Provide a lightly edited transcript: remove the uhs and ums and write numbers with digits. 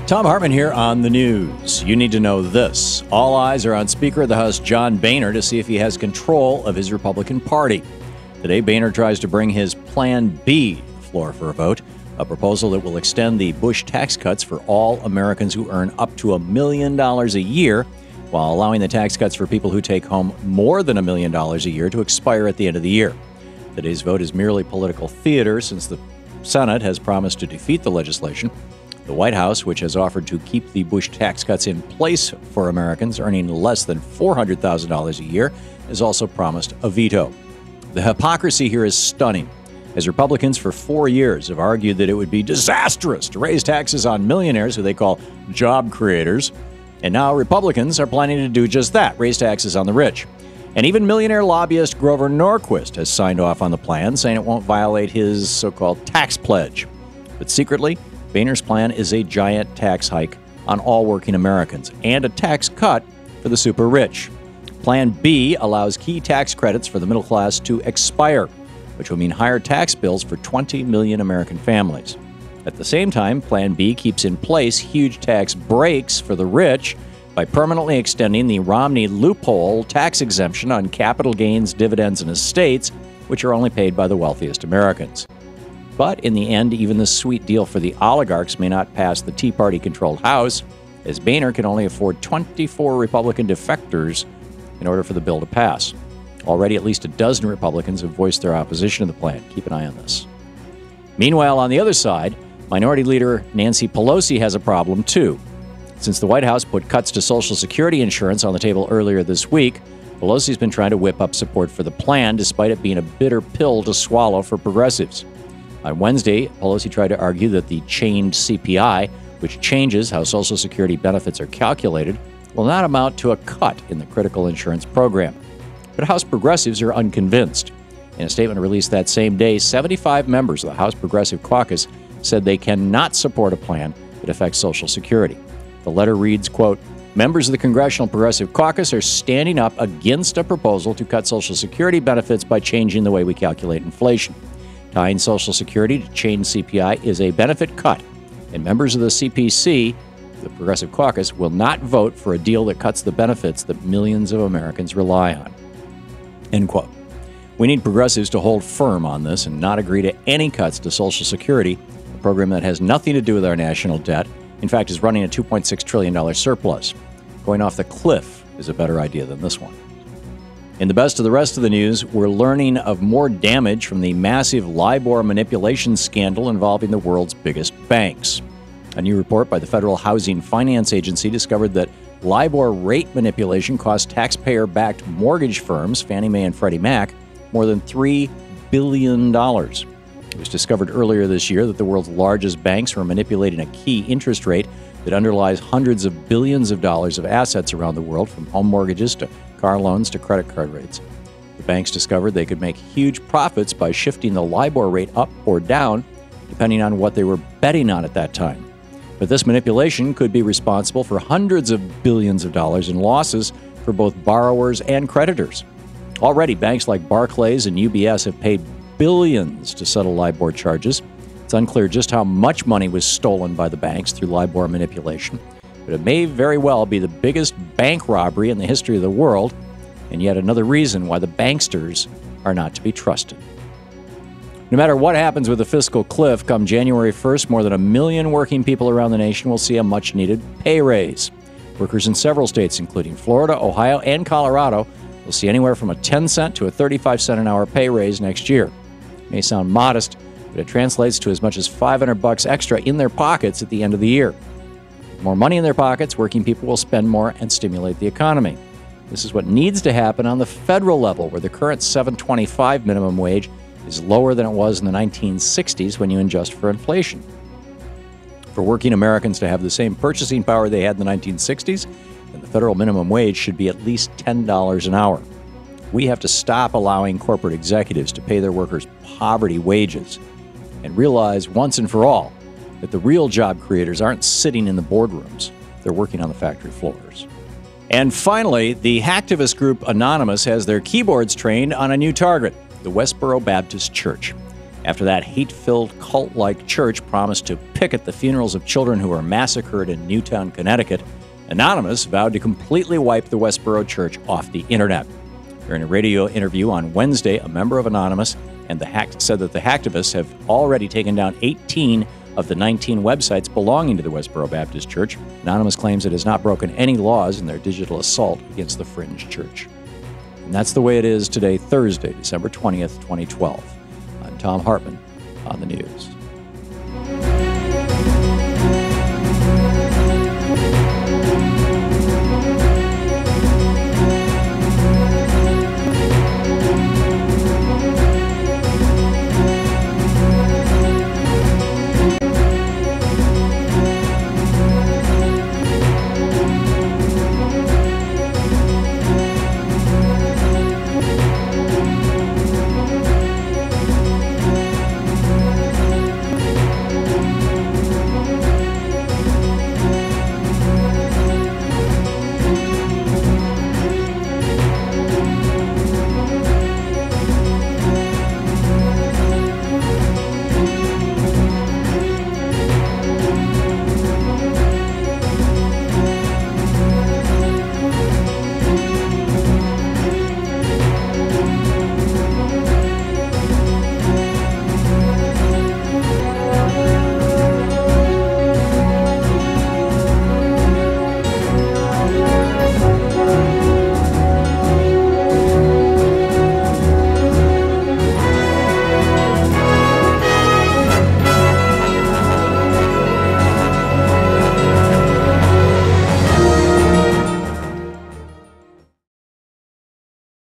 Thom Hartmann here on the news. You need to know this. All eyes are on Speaker of the House John Boehner to see if he has control of his Republican Party. Today, Boehner tries to bring his Plan B to the floor for a vote, a proposal that will extend the Bush tax cuts for all Americans who earn up to $1 million a year, while allowing the tax cuts for people who take home more than $1 million a year to expire at the end of the year. Today's vote is merely political theater since the Senate has promised to defeat the legislation. The White House, which has offered to keep the Bush tax cuts in place for Americans earning less than $400,000 a year, has also promised a veto. The hypocrisy here is stunning, as Republicans for 4 years have argued that it would be disastrous to raise taxes on millionaires, who they call job creators, and now Republicans are planning to do just that, raise taxes on the rich. And even millionaire lobbyist Grover Norquist has signed off on the plan, saying it won't violate his so-called tax pledge. But secretly, Boehner's plan is a giant tax hike on all working Americans and a tax cut for the super rich. Plan B allows key tax credits for the middle class to expire, which will mean higher tax bills for 20 million American families. At the same time, Plan B keeps in place huge tax breaks for the rich by permanently extending the Romney loophole tax exemption on capital gains, dividends, and estates, which are only paid by the wealthiest Americans. But in the end, even this sweet deal for the oligarchs may not pass the Tea Party-controlled House, as Boehner can only afford 24 Republican defectors in order for the bill to pass. Already, at least a dozen Republicans have voiced their opposition to the plan. Keep an eye on this. Meanwhile, on the other side, Minority Leader Nancy Pelosi has a problem, too. Since the White House put cuts to Social Security insurance on the table earlier this week, Pelosi's been trying to whip up support for the plan, despite it being a bitter pill to swallow for progressives. On Wednesday, Pelosi tried to argue that the chained CPI, which changes how Social Security benefits are calculated, will not amount to a cut in the critical insurance program. But House progressives are unconvinced. In a statement released that same day, 75 members of the House Progressive Caucus said they cannot support a plan that affects Social Security. The letter reads, quote, "Members of the Congressional Progressive Caucus are standing up against a proposal to cut Social Security benefits by changing the way we calculate inflation. Tying Social Security to chained CPI is a benefit cut, and members of the CPC, the Progressive Caucus, will not vote for a deal that cuts the benefits that millions of Americans rely on." End quote. We need progressives to hold firm on this and not agree to any cuts to Social Security, a program that has nothing to do with our national debt, in fact, is running a $2.6 trillion surplus. Going off the cliff is a better idea than this one. In the best of the rest of the news, we're learning of more damage from the massive Libor manipulation scandal involving the world's biggest banks. A new report by the Federal Housing Finance Agency discovered that Libor rate manipulation cost taxpayer-backed mortgage firms, Fannie Mae and Freddie Mac, more than $3 billion. It was discovered earlier this year that the world's largest banks were manipulating a key interest rate that underlies hundreds of billions of dollars of assets around the world, from home mortgages to car loans to credit card rates. The banks discovered they could make huge profits by shifting the Libor rate up or down, depending on what they were betting on at that time. But this manipulation could be responsible for hundreds of billions of dollars in losses for both borrowers and creditors. Already, banks like Barclays and UBS have paid billions to settle Libor charges. It's unclear just how much money was stolen by the banks through Libor manipulation, but it may very well be the biggest bank robbery in the history of the world, and yet another reason why the banksters are not to be trusted. No matter what happens with the fiscal cliff, come January 1st, more than 1 million working people around the nation will see a much-needed pay raise. Workers in several states, including Florida, Ohio, and Colorado, will see anywhere from a 10-cent to a 35-cent an hour pay raise next year. It may sound modest, but it translates to as much as $500 extra in their pockets at the end of the year. With more money in their pockets, working people will spend more and stimulate the economy. This is what needs to happen on the federal level, where the current $7.25 minimum wage is lower than it was in the 1960s when you adjust for inflation. For working Americans to have the same purchasing power they had in the 1960s, then the federal minimum wage should be at least $10 an hour. We have to stop allowing corporate executives to pay their workers poverty wages and realize once and for all that the real job creators aren't sitting in the boardrooms. They're working on the factory floors. And finally, the hacktivist group Anonymous has their keyboards trained on a new target, the Westboro Baptist Church. after that hate-filled cult-like church promised to picket the funerals of children who were massacred in Newtown, Connecticut. Anonymous vowed to completely wipe the Westboro Church off the internet. During a radio interview on Wednesday, a member of Anonymous and the hack said that the hacktivists have already taken down 18 of the 19 websites belonging to the Westboro Baptist Church. Anonymous claims it has not broken any laws in their digital assault against the fringe church. And that's the way it is today, Thursday, December 20th, 2012. I'm Thom Hartmann on the news.